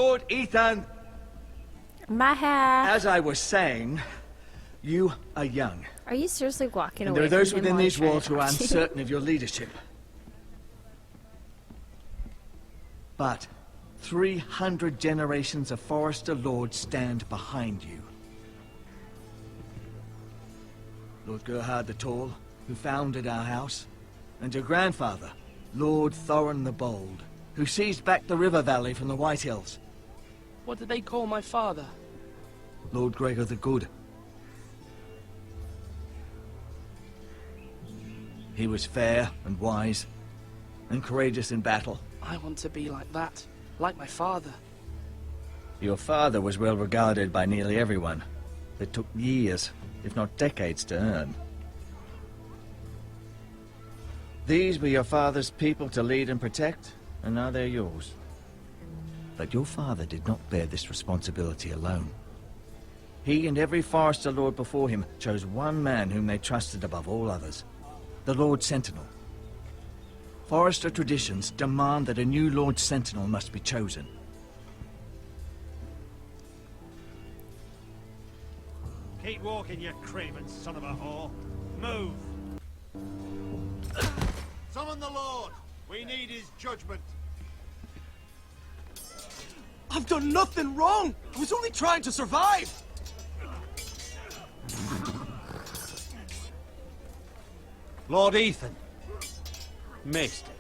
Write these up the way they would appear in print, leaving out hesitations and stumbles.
Lord Ethan! My hat. As I was saying, you are young. Are you seriously walking And away there are those from him within while these he's trying walls to who are talk to you? uncertain of your leadership. But 300 generations of Forrester lords stand behind you. Lord Gerhard the Tall, who founded our house, and your grandfather, Lord Thorin the Bold, who seized back the river valley from the White Hills. What did they call my father? Lord Gregor the Good. He was fair and wise, and courageous in battle. I want to be like that, like my father. Your father was well regarded by nearly everyone. It took years, if not decades, to earn. These were your father's people to lead and protect, and now they're yours. But your father did not bear this responsibility alone. He and every Forrester Lord before him chose one man whom they trusted above all others, the Lord Sentinel. Forrester traditions demand that a new Lord Sentinel must be chosen. Keep walking, you craven son of a whore. Move! Summon the Lord! We need his judgment. I've done nothing wrong! I was only trying to survive! Lord Ethan. Maester.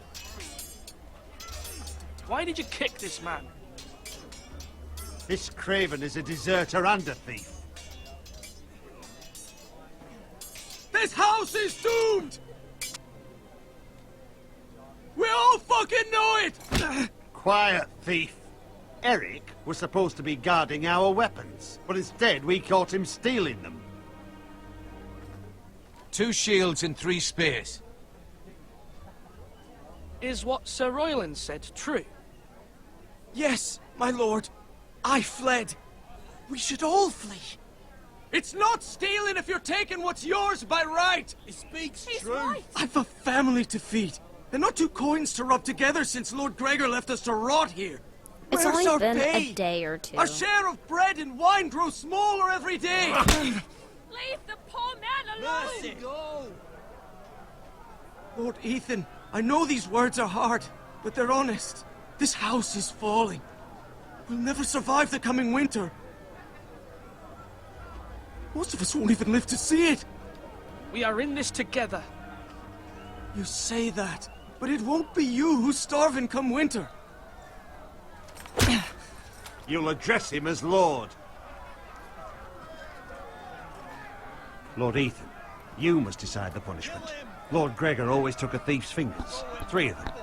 Why did you kick this man? This craven is a deserter and a thief. This house is doomed! We all fucking know it! Quiet, thief. Eric was supposed to be guarding our weapons, but instead we caught him stealing them. 2 shields and 3 spears. Is what Sir Royland said true? Yes, my lord. I fled. We should all flee. It's not stealing if you're taking what's yours by right! He speaks He's truth. right. I've a family to feed, and not 2 coins to rub together since Lord Gregor left us to rot here. It's Where's only our been pay? a day or 2. Our share of bread and wine grows smaller every day! Leave the poor man alone! Mercy, go! Lord Ethan, I know these words are hard, but they're honest. This house is falling. We'll never survive the coming winter. Most of us won't even live to see it. We are in this together. You say that, but it won't be you who's starving come winter. You'll address him as Lord. Lord Ethan, you must decide the punishment. Lord Gregor always took a thief's fingers. 3 of them.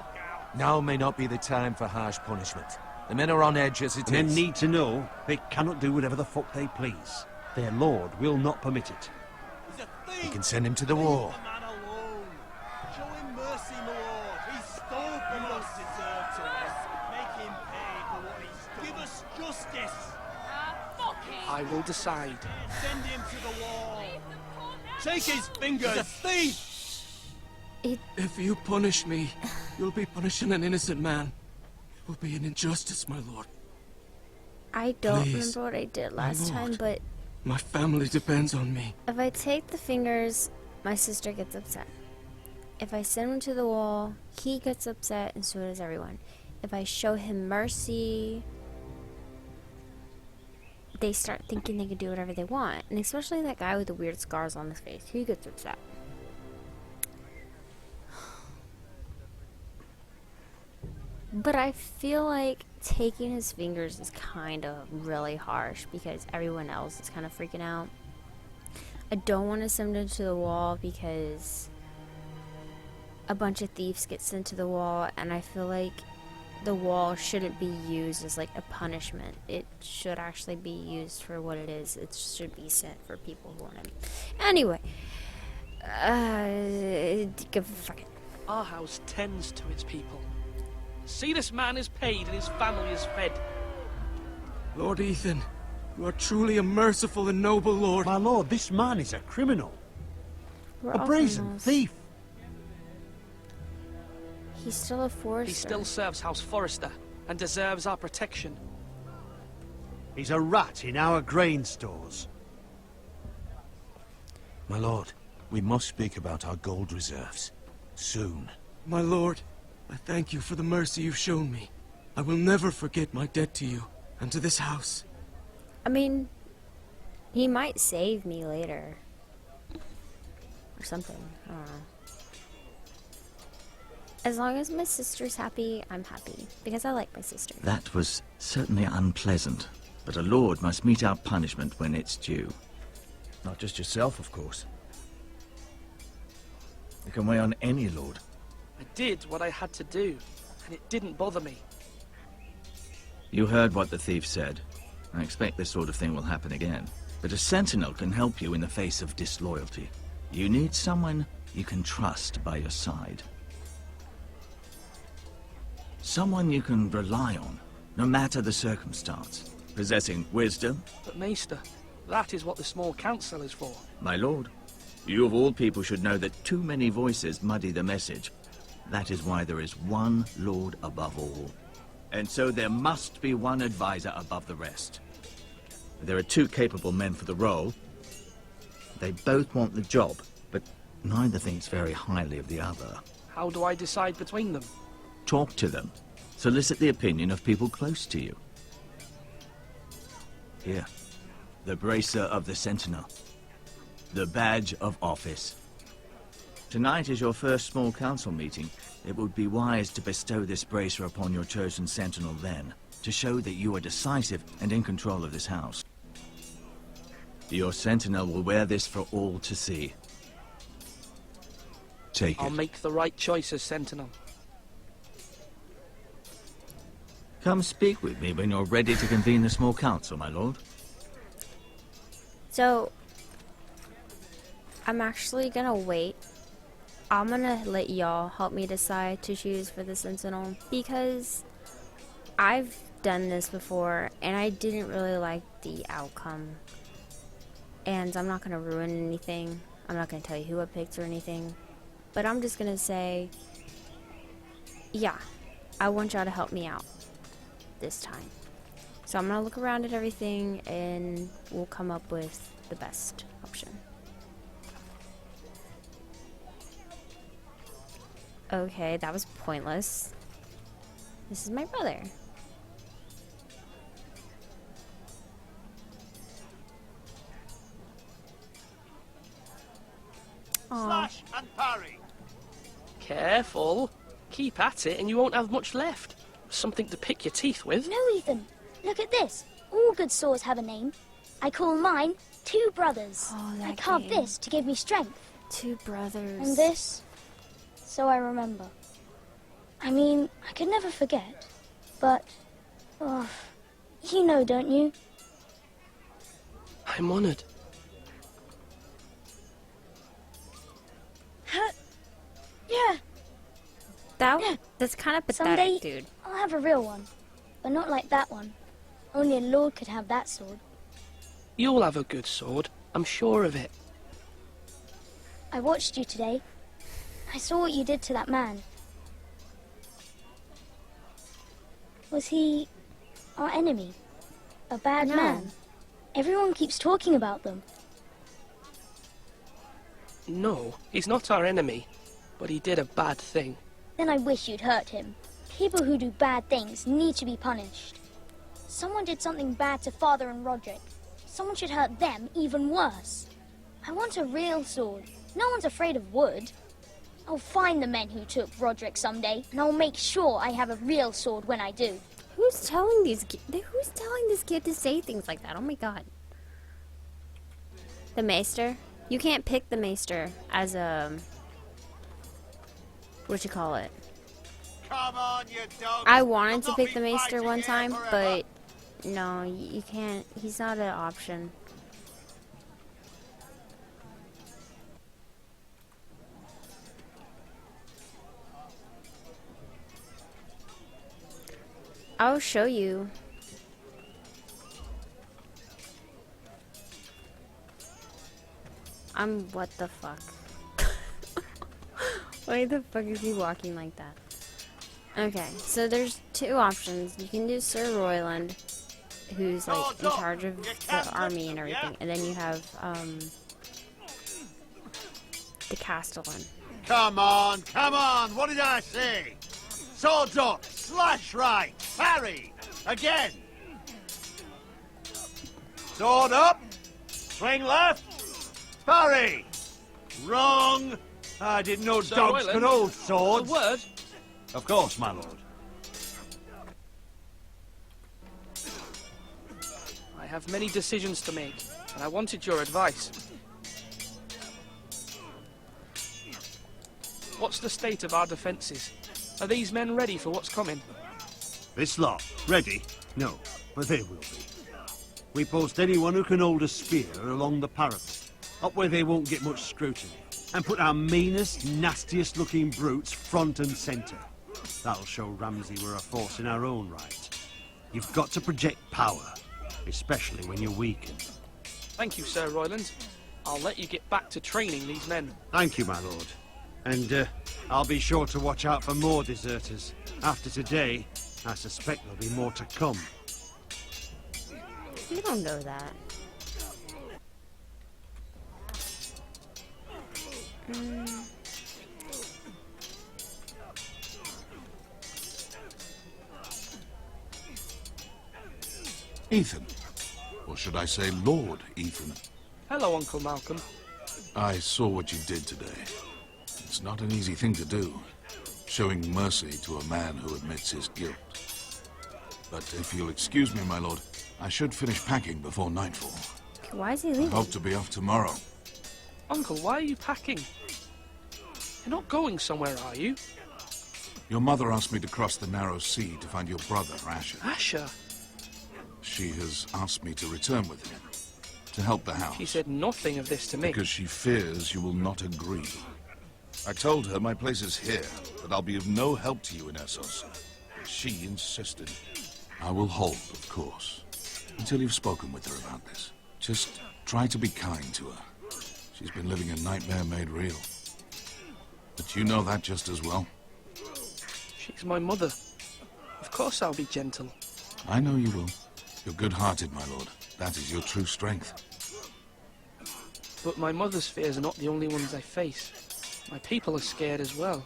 Now may not be the time for harsh punishment. The men are on edge as it Men is. need to know they cannot do whatever the fuck they please. Their lord will not permit it. You can send him to the war. Man alone. Show him mercy, my lord. He stole from us. Make him pay for what he's done. Give us justice. Fuck him! I will decide. Send him to the wall. Leave the poor man Take his fingers. He's a thief. If you punish me, you'll be punishing an innocent man. It will be an injustice, my lord. I don't Please, remember what I did my last time, lord. but My family depends on me. if I take the fingers, my sister gets upset. If I send him to the wall, he gets upset, and so does everyone. If I show him mercy, they start thinking they can do whatever they want. And especially that guy with the weird scars on his face. He gets upset. But I feel like taking his fingers is kind of really harsh because everyone else is kind of freaking out. I don't want to send him to the wall because a bunch of thieves get sent to the wall, and I feel like the wall shouldn't be used as like a punishment. It should actually be used for what it is. It should be sent for people who want it. Anyway, give a fuck it. Our house tends to its people. See, this man is paid and his family is fed. Lord Ethan, you are truly a merciful and noble lord. My lord, this man is a criminal. We're A all brazen criminals. thief. He's still a Forrester. He still serves House Forrester and deserves our protection. He's a rat in our grain stores. My lord, we must speak about our gold reserves. Soon. My lord, I thank you for the mercy you've shown me. I will never forget my debt to you and to this house. I mean, he might save me later. Or something. I don't know. As long as my sister's happy, I'm happy. Because I like my sister. That was certainly unpleasant, but a lord must mete out punishment when it's due. Not just yourself, of course. It can weigh on any lord. I did what I had to do, and it didn't bother me. You heard what the thief said. I expect this sort of thing will happen again. But a sentinel can help you in the face of disloyalty. You need someone you can trust by your side. Someone you can rely on, no matter the circumstance. Possessing wisdom. But Maester, that is what the small council is for. My lord, you of all people should know that too many voices muddy the message. That is why there is one lord above all. And so there must be one advisor above the rest. There are two capable men for the role. They both want the job, but neither thinks very highly of the other. How do I decide between them? Talk to them. Solicit the opinion of people close to you. Here, the bracer of the Sentinel. The badge of office. Tonight is your first small council meeting. It would be wise to bestow this bracer upon your chosen Sentinel then, to show that you are decisive and in control of this house. Your Sentinel will wear this for all to see. Take I'll it. make the right choice as Sentinel. Come speak with me when you're ready to convene the small council, my lord. So, I'm actually gonna wait. I'm gonna let y'all help me decide to choose for the Sentinel because I've done this before and I didn't really like the outcome. And I'm not gonna ruin anything. I'm not gonna tell you who I picked or anything. But I'm just gonna say, yeah, I want y'all to help me out this time. So I'm gonna look around at everything and we'll come up with the best option. Okay, that was pointless. This is my brother. Aw. Slash and parry. Careful. Keep at it and you won't have much left. Something to pick your teeth with. No, Ethan. Look at this. All good swords have a name. I call mine Two Brothers. Oh, that I carved game. this to give me strength. Two brothers. And this, so I remember. I mean, I could never forget. But, oh, you know, don't you? I'm honored. Yeah, That's kind of pathetic, someday dude. I'll have a real one. But not like that one. Only a lord could have that sword. You'll have a good sword. I'm sure of it. I watched you today. I saw what you did to that man. Was he our enemy? A bad No. man? Everyone keeps talking about them. No, he's not our enemy. But he did a bad thing. Then I wish you'd hurt him. People who do bad things need to be punished. Someone did something bad to Father and Roderick. Someone should hurt them even worse. I want a real sword. No one's afraid of wood. I'll find the men who took Roderick someday, and I'll make sure I have a real sword when I do. Who's telling this kid to say things like that? Oh my god. The Maester? You can't pick the Maester as a... what you call it? Come on, you dogs. I wanted You'll to not pick be the Maester fighting one here time, forever. but no, you can't. He's not an option. I'll show you. What the fuck? Why the fuck is he walking like that? Okay, so there's two options. You can do Sir Royland, who's like in charge of the army and everything, and then you have the Castellan. Come on, what did I say? Swords up, slash right, parry, again. Sword up, swing left, parry. Wrong. I didn't know Sir dogs Royland, could hold A swords. word? Of course, my lord. I have many decisions to make, and I wanted your advice. What's the state of our defences? Are these men ready for what's coming? This lot, ready? No, but they will be. We post anyone who can hold a spear along the parapet, up where they won't get much scrutiny, and put our meanest, nastiest looking brutes front and centre. That'll show Ramsay we're a force in our own right. You've got to project power, especially when you're weakened. Thank you, Sir Royland. I'll let you get back to training these men. Thank you, my lord. And I'll be sure to watch out for more deserters. After today, I suspect there'll be more to come. You don't know that. Ethan. Or should I say Lord Ethan? Hello, Uncle Malcolm. I saw what you did today. It's not an easy thing to do, showing mercy to a man who admits his guilt. But if you'll excuse me, my lord, I should finish packing before nightfall. Why is he I leaving? hope to be off tomorrow. Uncle, why are you packing? You're not going somewhere, are you? Your mother asked me to cross the narrow sea to find your brother, Asher. Asher? She has asked me to return with him, to help the house. She said nothing of this to me. Because she fears you will not agree. I told her my place is here, that I'll be of no help to you in Essos. She insisted. I will hold, of course, until you've spoken with her about this. Just try to be kind to her. She's been living a nightmare made real. But you know that just as well. She's my mother. Of course I'll be gentle. I know you will. You're good-hearted, my lord. That is your true strength. But my mother's fears are not the only ones I face. My people are scared as well.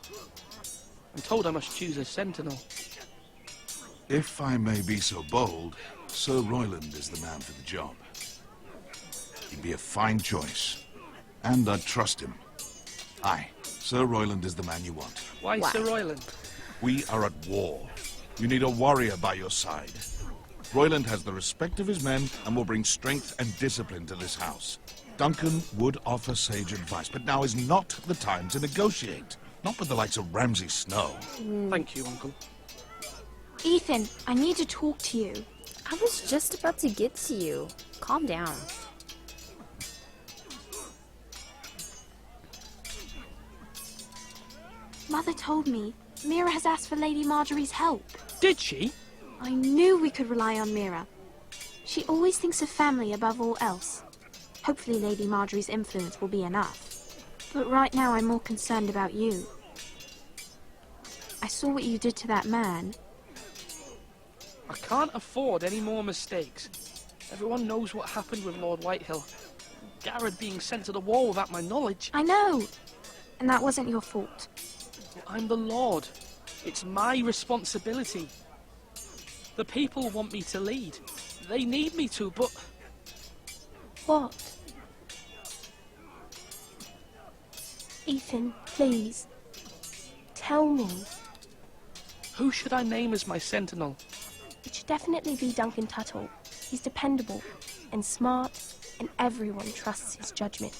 I'm told I must choose a sentinel. If I may be so bold, Sir Royland is the man for the job. He'd be a fine choice. And I'd trust him. Aye, Sir Royland is the man you want. Why Sir Royland? We are at war. You need a warrior by your side. Royland has the respect of his men and will bring strength and discipline to this house. Duncan would offer sage advice, but now is not the time to negotiate. Not with the likes of Ramsay Snow. Thank you, Uncle. Ethan, I need to talk to you. I was just about to get to you. Calm down. Mother told me Mira has asked for Lady Marjorie's help. Did she? I knew we could rely on Mira. She always thinks of family above all else. Hopefully Lady Marjorie's influence will be enough. But right now I'm more concerned about you. I saw what you did to that man. I can't afford any more mistakes. Everyone knows what happened with Lord Whitehill. Garrett being sent to the wall without my knowledge. I know. And that wasn't your fault. I'm the Lord. It's my responsibility. The people want me to lead. They need me to, but... What? Ethan, please. Tell me. Who should I name as my sentinel? It should definitely be Duncan Tuttle. He's dependable and smart, and everyone trusts his judgment.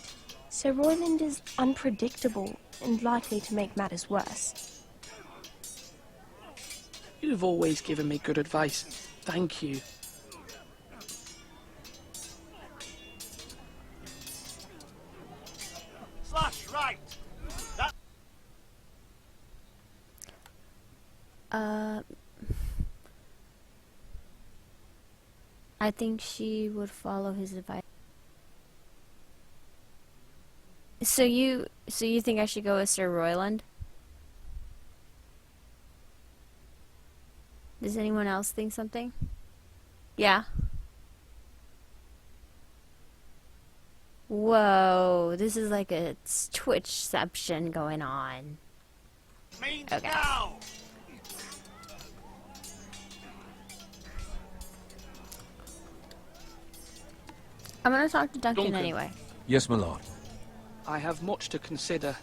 Sir Royland is unpredictable and likely to make matters worse. You've always given me good advice. Thank you. Slash right! I think she would follow his advice. So you think I should go with Sir Royland? Does anyone else think something? Yeah. Whoa, this is like a Twitchception going on. Means Okay. now! I'm gonna talk to Duncan Duncan. anyway. Yes, my lord. I have much to consider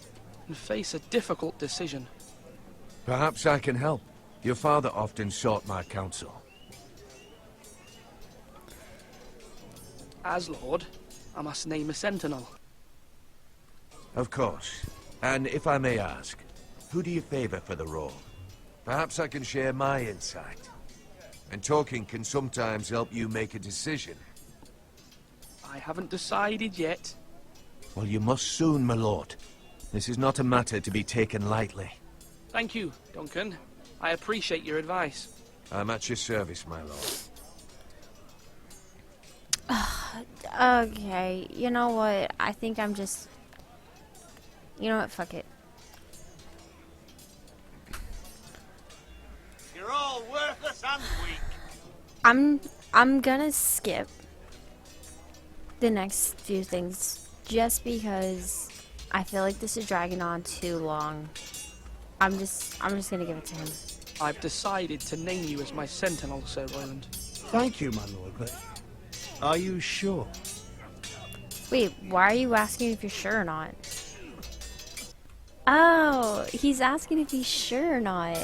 and face a difficult decision. Perhaps I can help. Your father often sought my counsel. As Lord, I must name a sentinel. Of course. And if I may ask, who do you favor for the role? Perhaps I can share my insight. And talking can sometimes help you make a decision. I haven't decided yet. Well, you must soon, my lord. This is not a matter to be taken lightly. Thank you, Duncan. I appreciate your advice. I'm at your service, my lord. Okay, you know what? I think I'm just... You know what? Fuck it. You're all worthless and weak. I'm gonna skip the next few things just because I feel like this is dragging on too long. I'm just gonna give it to him. I've decided to name you as my sentinel, Sir Royland. Thank you, my lord, but are you sure? Wait, why are you asking if you're sure or not? Oh, he's asking if he's sure or not.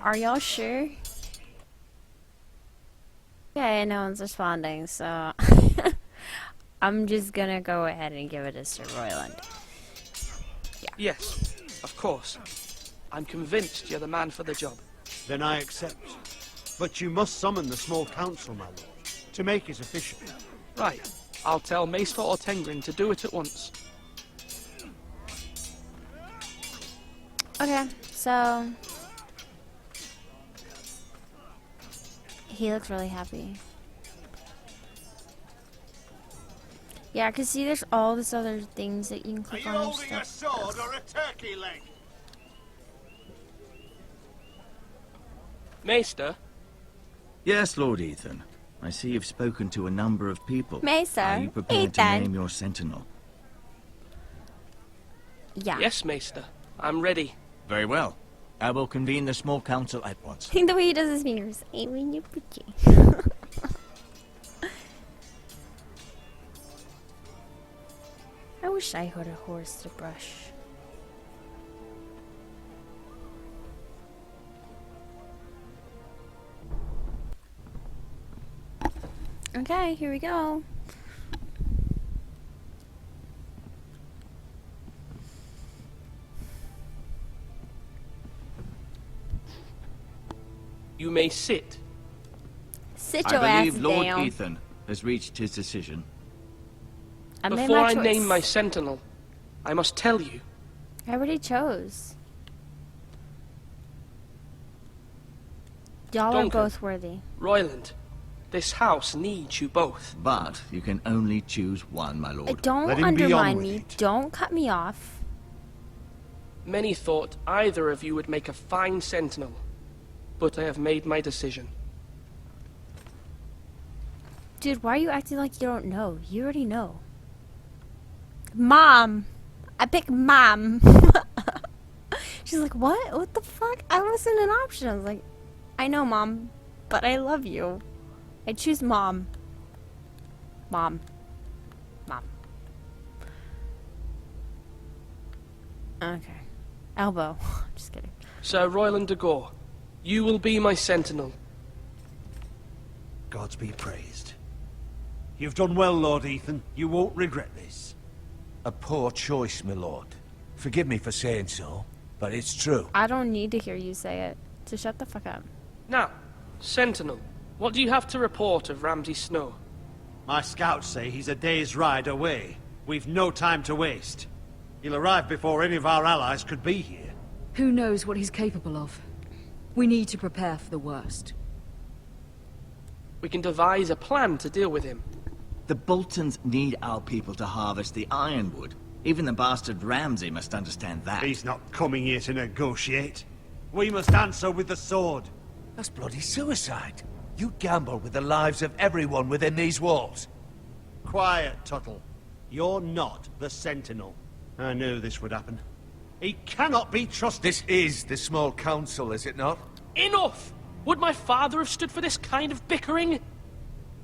Are y'all sure? Okay, no one's responding, so I'm just gonna go ahead and give it to Sir Royland. Yes, of course. I'm convinced you're the man for the job. Then I accept. But you must summon the small council, my lord, to make it official. Right. I'll tell Maester Ortengrin to do it at once. Okay, so he looks really happy. Yeah, I can see there's all this other things that you can Are click you on and holding a stuff. sword or a turkey leg? Maester, Yes, Lord Ethan. I see you've spoken to a number of people. Maester, Are you prepared to Ethan. name your sentinel? Yeah. yes, Maester. I'm ready. Very well. I will convene the small council at once. I think the way he does his fingers. Ain't when you pretty. I wish I had a horse to brush. Okay, here we go. You may sit. Sit your I ass believe Lord down. Ethan has reached his decision. I made Before my I name choice. my sentinel, I must tell you. I already chose. Y'all are Duncan. both worthy. Royland, this house needs you both. But you can only choose one, my lord. Don't Let him be on undermine with me. it. Don't cut me off. Many thought either of you would make a fine sentinel, but I have made my decision. Dude, why are you acting like you don't know? You already know. Mom! I pick mom! She's like, what? What the fuck? I wasn't an option. I was like, I know, mom, but I love you. I choose mom. Mom. Mom. Okay. Elbow. Just kidding. Sir Royland de Gore, you will be my sentinel. Gods be praised. You've done well, Lord Ethan. You won't regret this. A poor choice, my lord. Forgive me for saying so, but it's true. I don't need to hear you say it, so shut the fuck up. Now, sentinel, what do you have to report of Ramsay Snow? My scouts say he's a day's ride away. We've no time to waste. He'll arrive before any of our allies could be here. Who knows what he's capable of? We need to prepare for the worst. We can devise a plan to deal with him. The Boltons need our people to harvest the ironwood. Even the bastard Ramsay must understand that. He's not coming here to negotiate. We must answer with the sword. That's bloody suicide. You gamble with the lives of everyone within these walls. Quiet, Tuttle. You're not the Sentinel. I knew this would happen. He cannot be trusted. This is the small council, is it not? Enough! Would my father have stood for this kind of bickering?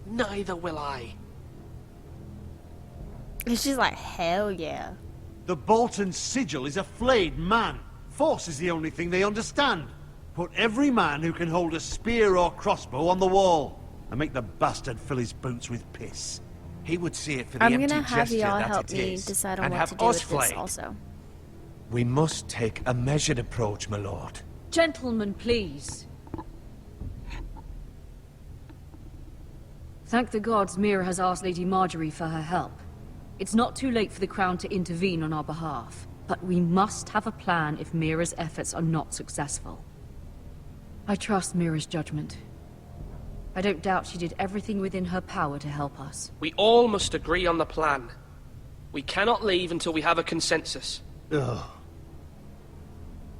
Neither will I. And she's like, hell yeah. The Bolton sigil is a flayed man. Force is the only thing they understand. Put every man who can hold a spear or crossbow on the wall, and make the bastard fill his boots with piss. He would see it for the I'm empty gonna have gesture y'all that help it me is, decide on and what have to do us with flayed. this also. We must take a measured approach, my lord. Gentlemen, please. Thank the gods Miya has asked Lady Marjorie for her help. It's not too late for the Crown to intervene on our behalf, but we must have a plan if Miya's efforts are not successful. I trust Miya's judgment. I don't doubt she did everything within her power to help us. We all must agree on the plan. We cannot leave until we have a consensus. Ugh.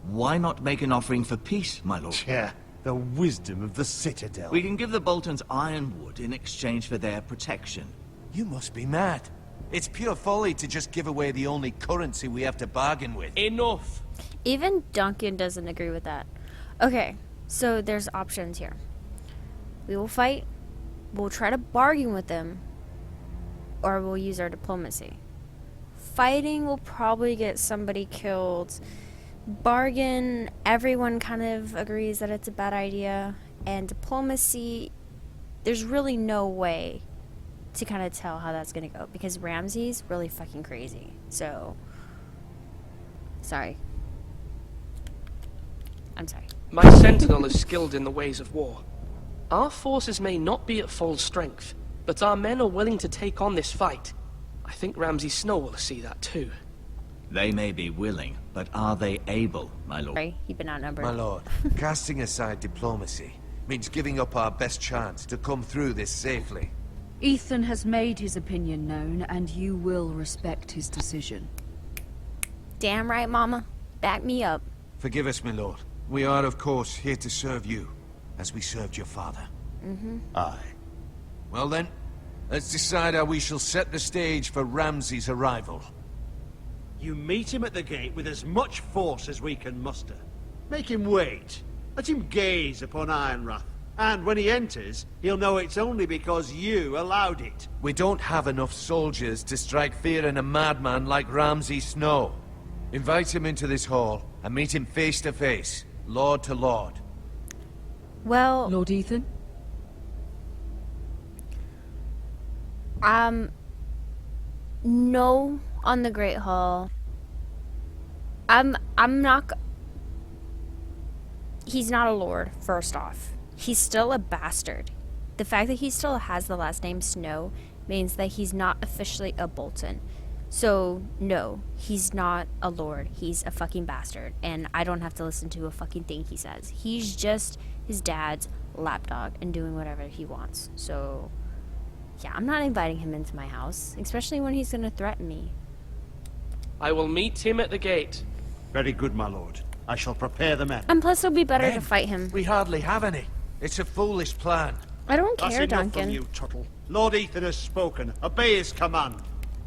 Why not make an offering for peace, my lord? Yeah, the wisdom of the Citadel. We can give the Boltons ironwood in exchange for their protection. You must be mad. It's pure folly to just give away the only currency we have to bargain with. Enough! Even Duncan doesn't agree with that. Okay, so there's options here. We will fight, we'll try to bargain with them, or we'll use our diplomacy. Fighting will probably get somebody killed. Bargain, everyone kind of agrees that it's a bad idea. And diplomacy, there's really no way to kind of tell how that's gonna go, because Ramsay's really fucking crazy. So, sorry. I'm sorry. My sentinel is skilled in the ways of war. Our forces may not be at full strength, but our men are willing to take on this fight. I think Ramsay Snow will see that too. They may be willing, but are they able, my lord? Sorry, you've been outnumbered. My lord, casting aside diplomacy means giving up our best chance to come through this safely. Ethan has made his opinion known, and you will respect his decision. Damn right, Mama. Back me up. Forgive us, my lord. We are, of course, here to serve you, as we served your father. Aye. Well then, let's decide how we shall set the stage for Ramsay's arrival. You meet him at the gate with as much force as we can muster. Make him wait. Let him gaze upon Ironrath. And when he enters, he'll know it's only because you allowed it. We don't have enough soldiers to strike fear in a madman like Ramsay Snow. Invite him into this hall, and meet him face to face, lord to lord. Well, Lord Ethan? no on the Great Hall. I'm not... He's not a lord, first off. He's still a bastard. The fact that he still has the last name Snow means that he's not officially a Bolton. So, no, he's not a lord. He's a fucking bastard. And I don't have to listen to a fucking thing he says. He's just his dad's lapdog and doing whatever he wants. So, yeah, I'm not inviting him into my house, especially when he's gonna threaten me. I will meet him at the gate. Very good, my lord. I shall prepare the men. And plus, it'll be better to Men? fight him. We hardly have any. It's a foolish plan. I don't That's care, enough Duncan. from you, Tuttle. Lord Ethan has spoken. Obey his command.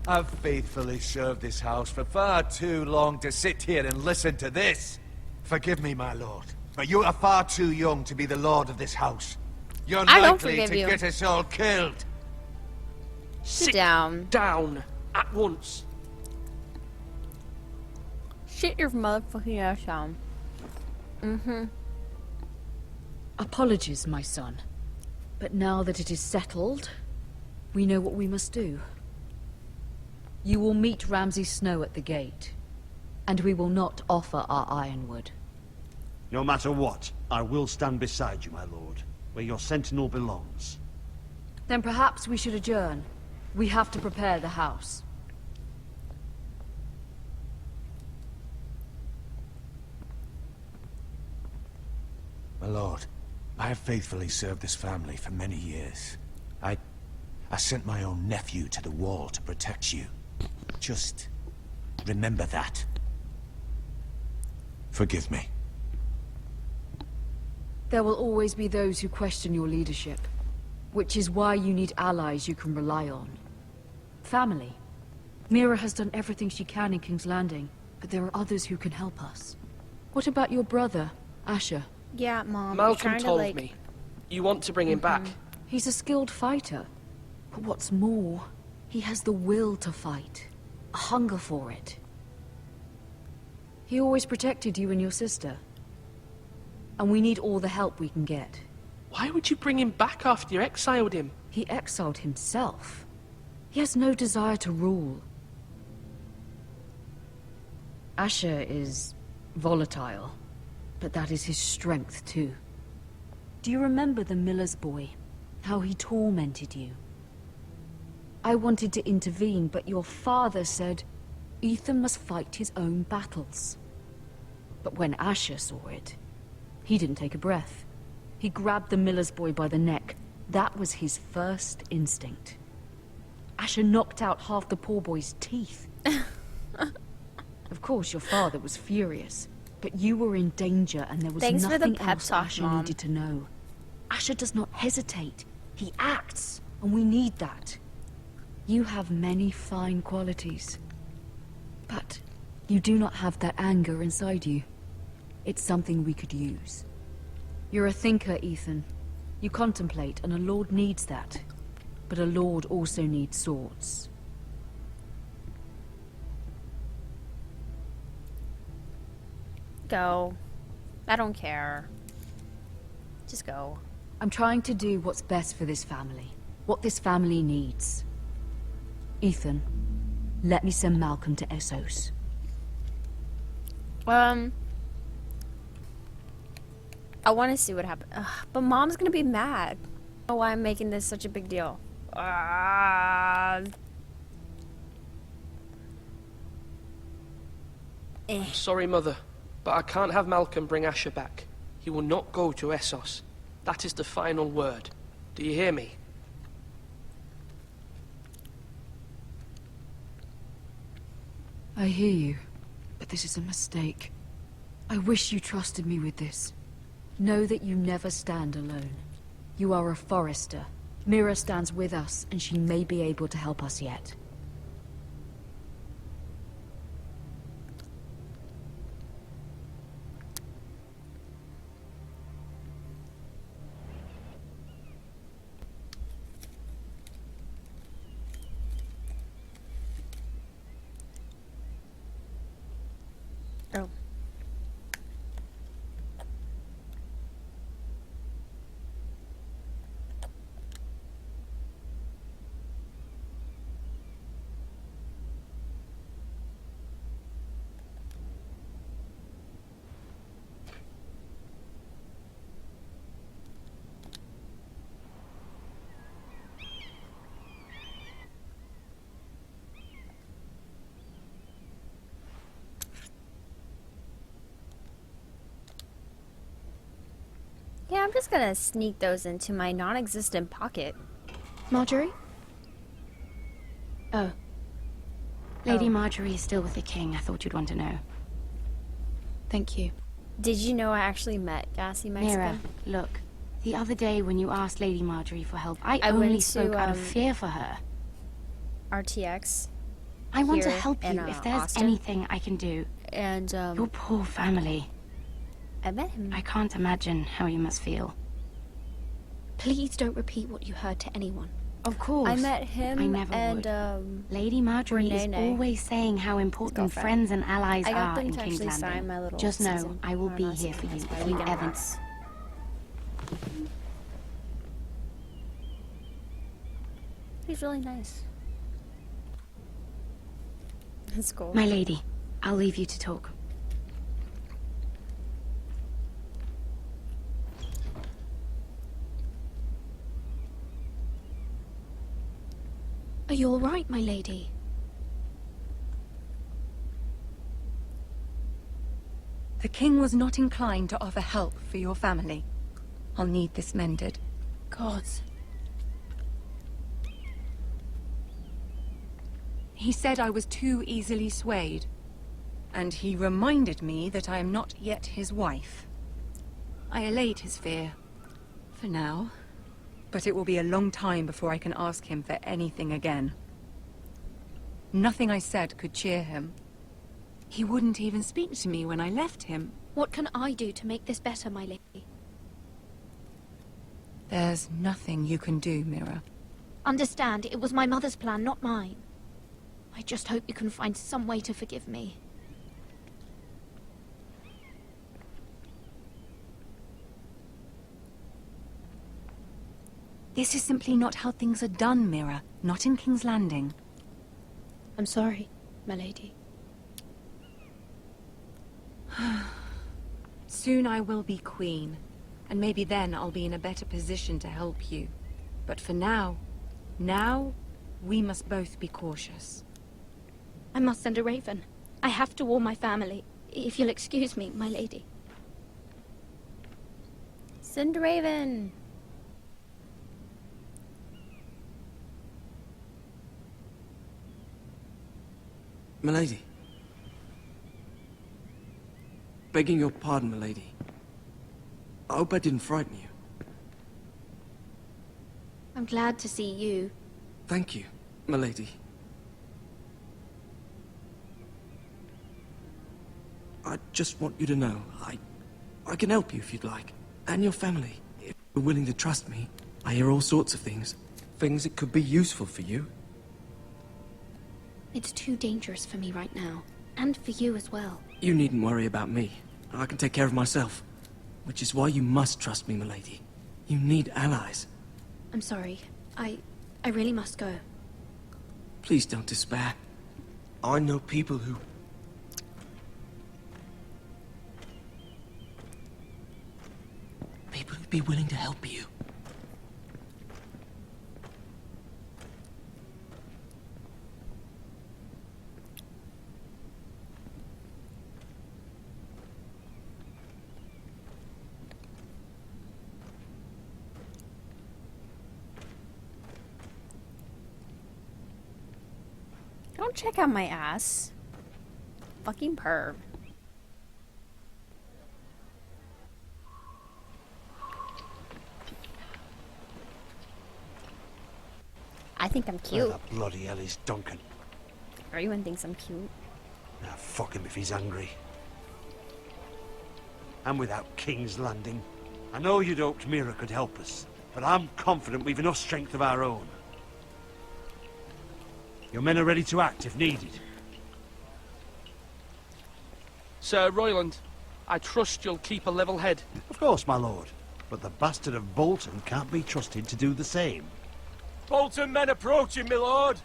I've faithfully served this house for far too long to sit here and listen to this. Forgive me, my lord, but you are far too young to be the lord of this house. You're I don't likely forgive to you. get us all killed. Sit down. Down. At once. Shit your motherfucking ass down. Apologies, my son. But now that it is settled, we know what we must do. You will meet Ramsay Snow at the gate, and we will not offer our ironwood. No matter what, I will stand beside you, my lord, where your sentinel belongs. Then perhaps we should adjourn. We have to prepare the house. My lord, I have faithfully served this family for many years. I sent my own nephew to the wall to protect you. Just remember that. Forgive me. There will always be those who question your leadership, which is why you need allies you can rely on. Family. Miya has done everything she can in King's Landing, but there are others who can help us. What about your brother, Asher? Yeah, Mom. Malcolm told me. You want to bring him back. He's a skilled fighter. But what's more, he has the will to fight. A hunger for it. He always protected you and your sister. And we need all the help we can get. Why would you bring him back after you exiled him? He exiled himself. He has no desire to rule. Asher is volatile, but that is his strength too. Do you remember the miller's boy? How he tormented you? I wanted to intervene, but your father said Ethan must fight his own battles. But when Asher saw it, he didn't take a breath. He grabbed the miller's boy by the neck. That was his first instinct. Asher knocked out half the poor boy's teeth. Of course, your father was furious, but you were in danger and there was Thanks for the nothing pep else talk, Asher Mom. needed to know. Asher does not hesitate. He acts, and we need that. You have many fine qualities, but you do not have that anger inside you. It's something we could use. You're a thinker, Ethan. You contemplate, and a lord needs that. But a lord also needs swords. Go. I don't care. Just go. I'm trying to do what's best for this family. What this family needs. Ethan, let me send Malcolm to Essos. I want to see what happens. But Mom's gonna be mad. I don't know why I'm making this such a big deal. Sorry, Mother, but I can't have Malcolm bring Asher back. He will not go to Essos. That is the final word. Do you hear me? I hear you, but this is a mistake. I wish you trusted me with this. Know that you never stand alone. You are a Forrester. Miya stands with us, and she may be able to help us yet. Oh. Yeah, I'm just gonna sneak those into my non-existent pocket. Marjorie? Oh. Lady Marjorie is still with the king. I thought you'd want to know. Thank you. Did you know I actually met Gassy Mexican? Mira, look. The other day when you asked Lady Marjorie for help, I went only to, spoke out of fear for her. RTX. I want to here help in, you if there's Austin. anything I can do. And, Your poor family. I met him. I can't imagine how you must feel. Please don't repeat what you heard to anyone. Of course. I met him I never and, would. Lady Marjorie is Renee. always saying how important girlfriend. friends and allies I got are them in to King's actually sign Landing. my little Just know, season. I will Or be not here season, for you it's my if you weekend ever... pass. He's really nice. That's cool. My lady, I'll leave you to talk. Are you all right, my lady? The king was not inclined to offer help for your family. I'll need this mended. Gods. He said I was too easily swayed. And he reminded me that I am not yet his wife. I allayed his fear. For now. But it will be a long time before I can ask him for anything again. Nothing I said could cheer him. He wouldn't even speak to me when I left him. What can I do to make this better, my lady? There's nothing you can do, Mira. Understand, it was my mother's plan, not mine. I just hope you can find some way to forgive me. This is simply not how things are done, Mira. Not in King's Landing. I'm sorry, my lady. Soon I will be queen, and maybe then I'll be in a better position to help you. But for now, we must both be cautious. I must send a raven. I have to warn my family. If you'll excuse me, my lady. Send a raven. Milady. Begging your pardon, milady. I hope I didn't frighten you. I'm glad to see you. Thank you, milady. I just want you to know, I can help you if you'd like. And your family. If you're willing to trust me, I hear all sorts of things. Things that could be useful for you. It's too dangerous for me right now. And for you as well. You needn't worry about me. I can take care of myself. Which is why you must trust me, milady. You need allies. I'm sorry. I really must go. Please don't despair. I know people who'd be willing to help you. Don't check out my ass. Fucking perv. I think I'm cute. Where the bloody hell is Duncan? Everyone thinks I'm cute. Ah, fuck him if he's angry. And without King's Landing. I know you'd hoped Miya could help us, but I'm confident we've enough strength of our own. Your men are ready to act if needed. Sir Royland, I trust you'll keep a level head. Of course, my lord. But the bastard of Bolton can't be trusted to do the same. Bolton men approaching, my lord.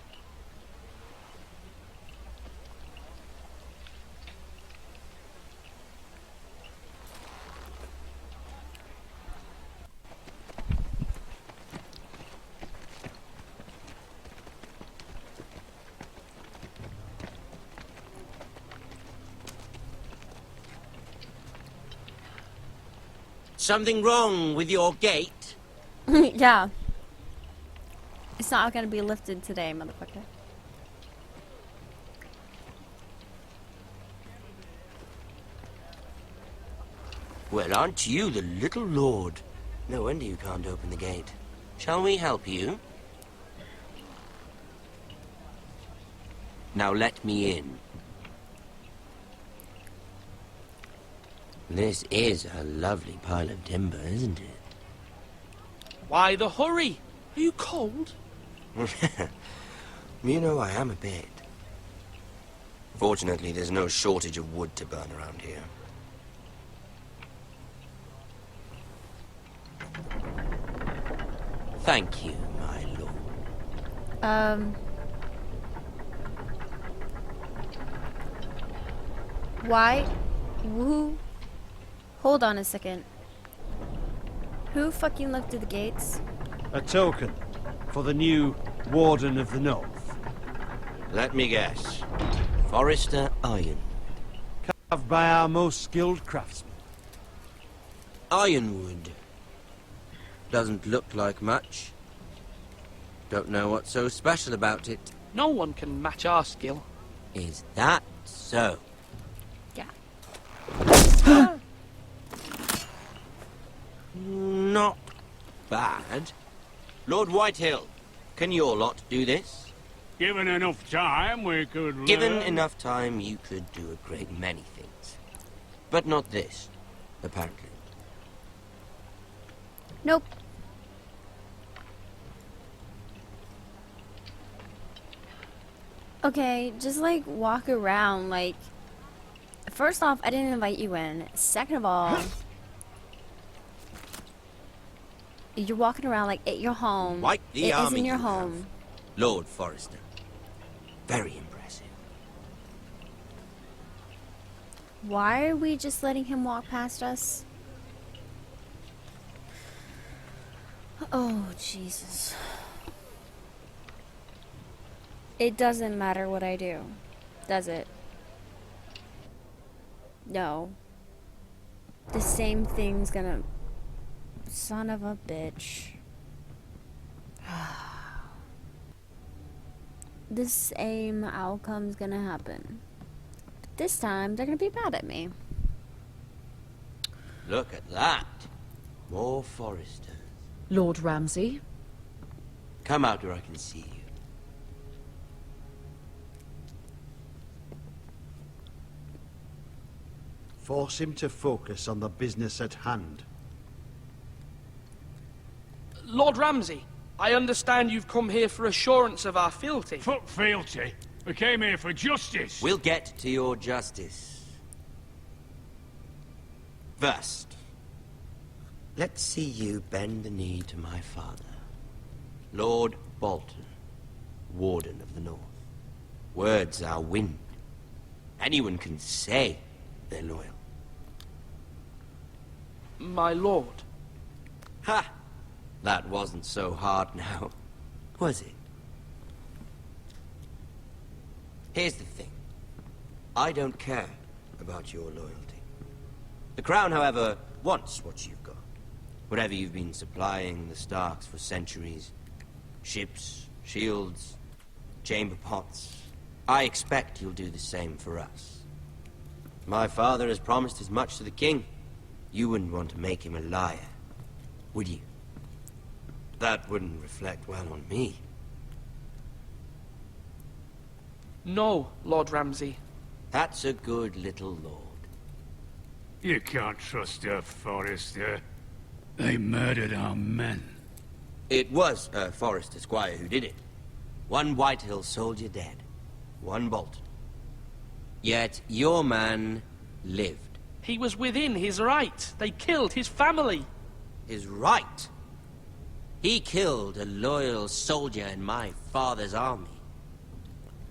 Something wrong with your gate? Yeah. It's not gonna be lifted today, motherfucker. Well, aren't you the little lord? No wonder you can't open the gate. Shall we help you? Now let me in. This is a lovely pile of timber, isn't it? Why the hurry? Are you cold? You know, I am a bit. Fortunately, there's no shortage of wood to burn around here. Thank you, my lord. Why? Who? Hold on a second. Who fucking lifted the gates? A token for the new Warden of the North. Let me guess. Forrester Iron. Carved by our most skilled craftsmen. Ironwood. Doesn't look like much. Don't know what's so special about it. No one can match our skill. Is that so? Yeah. Not bad. Lord Whitehill, can your lot do this? Given enough time, we could Given learn. enough time, you could do a great many things. But not this, apparently. Nope. Okay, just like walk around like... First off, I didn't invite you in. Second of all... You're walking around like at your home. Like the It army isn't your you home. have, Lord Forrester. Very impressive. Why are we just letting him walk past us? Oh, Jesus. It doesn't matter what I do, does it? No. The same thing's gonna... Son of a bitch. The same outcome's gonna happen. But this time, they're gonna be mad at me. Look at that. More Forresters. Lord Ramsay? Come out where I can see you. Force him to focus on the business at hand. Lord Ramsay, I understand you've come here for assurance of our fealty. Fuck fealty. We came here for justice. We'll get to your justice. First, let's see you bend the knee to my father, Lord Bolton, Warden of the North. Words are wind. Anyone can say they're loyal. My lord. Ha! That wasn't so hard now, was it? Here's the thing. I don't care about your loyalty. The Crown, however, wants what you've got. Whatever you've been supplying the Starks for centuries. Ships, shields, chamber pots. I expect you'll do the same for us. My father has promised as much to the king. You wouldn't want to make him a liar, would you? That wouldn't reflect well on me. No, Lord Ramsay. That's a good little lord. You can't trust her, Forrester. They murdered our men. It was a Forrester squire who did it. One Whitehill soldier dead. One Bolton. Yet your man lived. He was within his right. They killed his family. His right? He killed a loyal soldier in my father's army.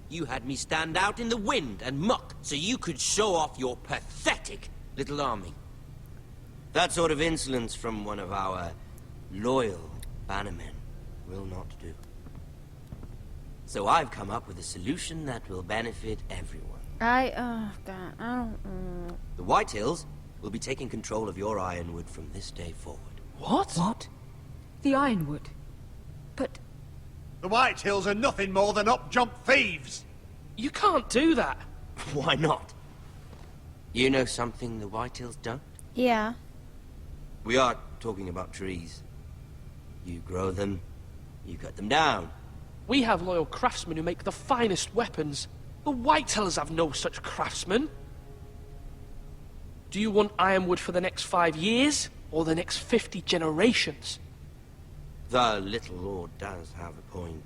You had me stand out in the wind and muck so you could show off your pathetic little army. That sort of insolence from one of our loyal bannermen will not do. So I've come up with a solution that will benefit everyone. Oh God, I don't... The Whitehills will be taking control of your ironwood from this day forward. What? What? The Ironwood? But... The Whitehills are nothing more than up-jump thieves! You can't do that. Why not? You know something the Whitehills don't? Yeah. We are talking about trees. You grow them, you cut them down. We have loyal craftsmen who make the finest weapons. The Whitehills have no such craftsmen. Do you want ironwood for the next 5 years, or the next 50 generations? The little lord does have a point.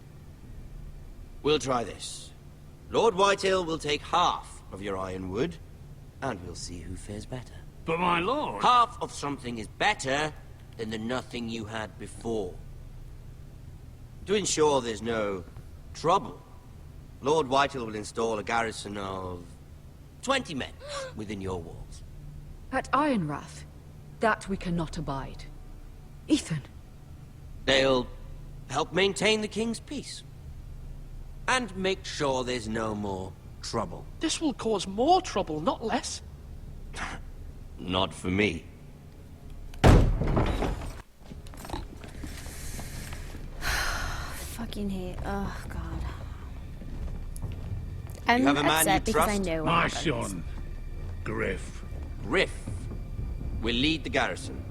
We'll try this. Lord Whitehill will take half of your ironwood, and we'll see who fares better. But my lord... Half of something is better than the nothing you had before. To ensure there's no trouble, Lord Whitehill will install a garrison of 20 men within your walls. At Ironrath, that we cannot abide. Ethan. They'll help maintain the king's peace. And make sure there's no more trouble. This will cause more trouble, not less. Not for me. Fucking hate... Oh, God. I'm You have a man upset you because I trust? know what My happens. son, Griff. Griff will lead the garrison.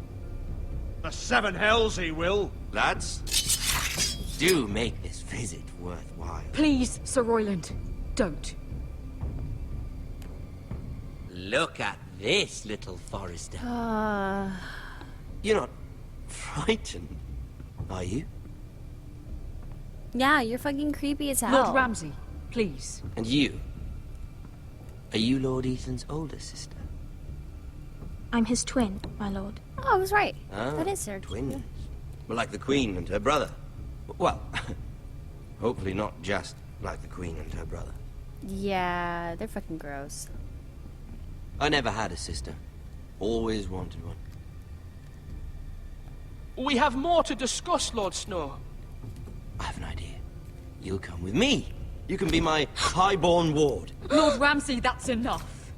The seven hells he will. Lads, do make this visit worthwhile. Please, Sir Royland, don't. Look at this, little Forrester. You're not frightened, are you? Yeah, you're fucking creepy as hell. Lord Ramsay, please. And you? Are you Lord Ethan's older sister? I'm his twin, my lord. Oh, I was right. Ah, That is her. twins. Well, like the Queen and her brother. Well, hopefully not just like the Queen and her brother. Yeah, they're fucking gross. I never had a sister. Always wanted one. We have more to discuss, Lord Snow. I have an idea. You'll come with me. You can be my highborn ward. Lord Ramsay, that's enough.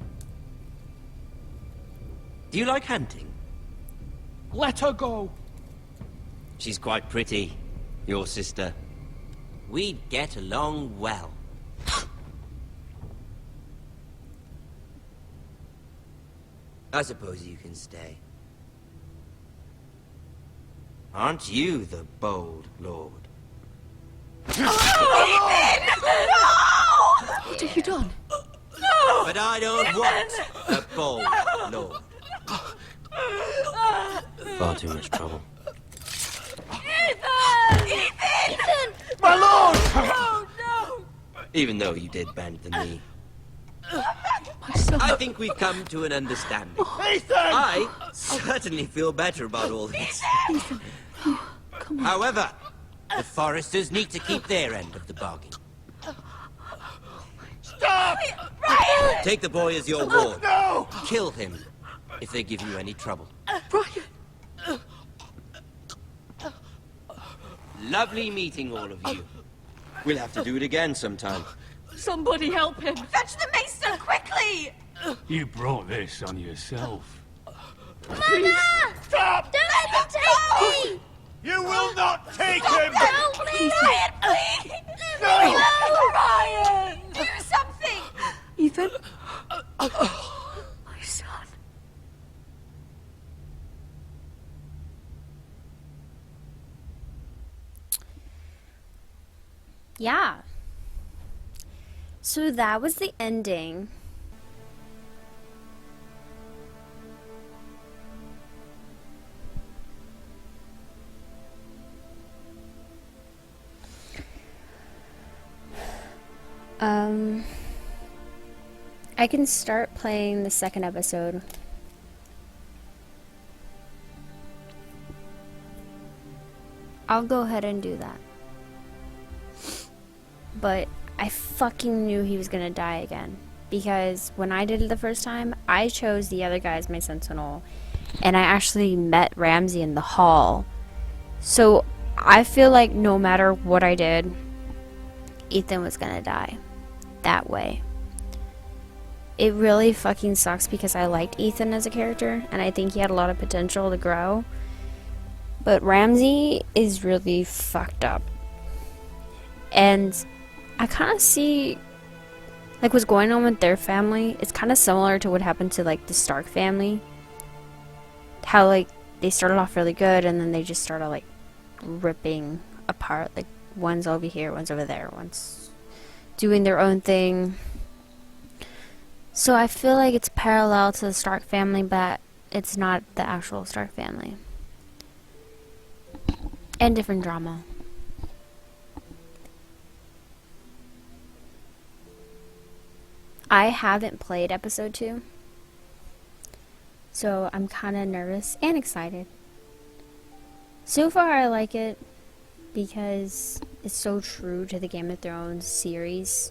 Do you like hunting? Let her go. She's quite pretty, your sister. We'd get along well. I suppose you can stay. Aren't you the bold lord? What have you done? No! But I don't want a bold lord. Far too much trouble. Ethan! My lord! Oh, no! Even though you did bend the knee. I think we've come to an understanding. Ethan! I certainly feel better about all this. Ethan, come on. However, the Forresters need to keep their end of the bargain. Stop! Brian! Take the boy as your ward. No! Kill him if they give you any trouble. Brian! Lovely meeting all of you. We'll have to do it again sometime. Somebody help him! Fetch the maester, quickly! You brought this on yourself. Mama! Stop! Don't let him take me! You will not take him! No, please! Ryan, please! No! Ryan! Do something! Ethan? My son. Yeah. So that was the ending. I can start playing the second episode. I'll go ahead and do that. But I fucking knew he was gonna die again. Because when I did it the first time, I chose the other guy as my sentinel. And I actually met Ramsay in the hall. So I feel like no matter what I did, Ethan was gonna die. That way. It really fucking sucks because I liked Ethan as a character. And I think he had a lot of potential to grow. But Ramsay is really fucked up. And I kind of see like what's going on with their family. It's kind of similar to what happened to like the Stark family. How like they started off really good and then they just started like ripping apart. Like one's over here, one's over there, one's doing their own thing. So I feel like it's parallel to the Stark family, but it's not the actual Stark family. And different drama. I haven't played episode 2, so I'm kind of nervous and excited. So far I like it because it's so true to the Game of Thrones series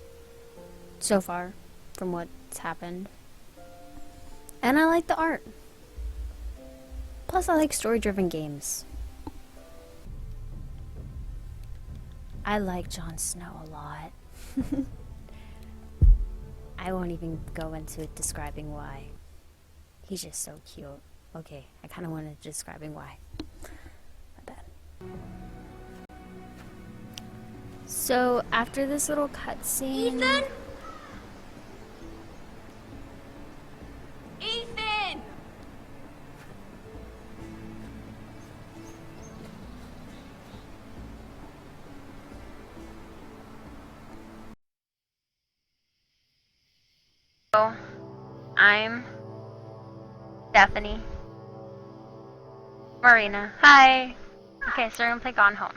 so far from what's happened. And I like the art. Plus I like story-driven games. I like Jon Snow a lot. I won't even go into describing why. He's just so cute. Okay, I kind of wanted to describing why. My bad. So, after this little cutscene... Ethan! Ethan! I'm Stephanie. Marina. Hi. Okay, so we're gonna play Gone Home.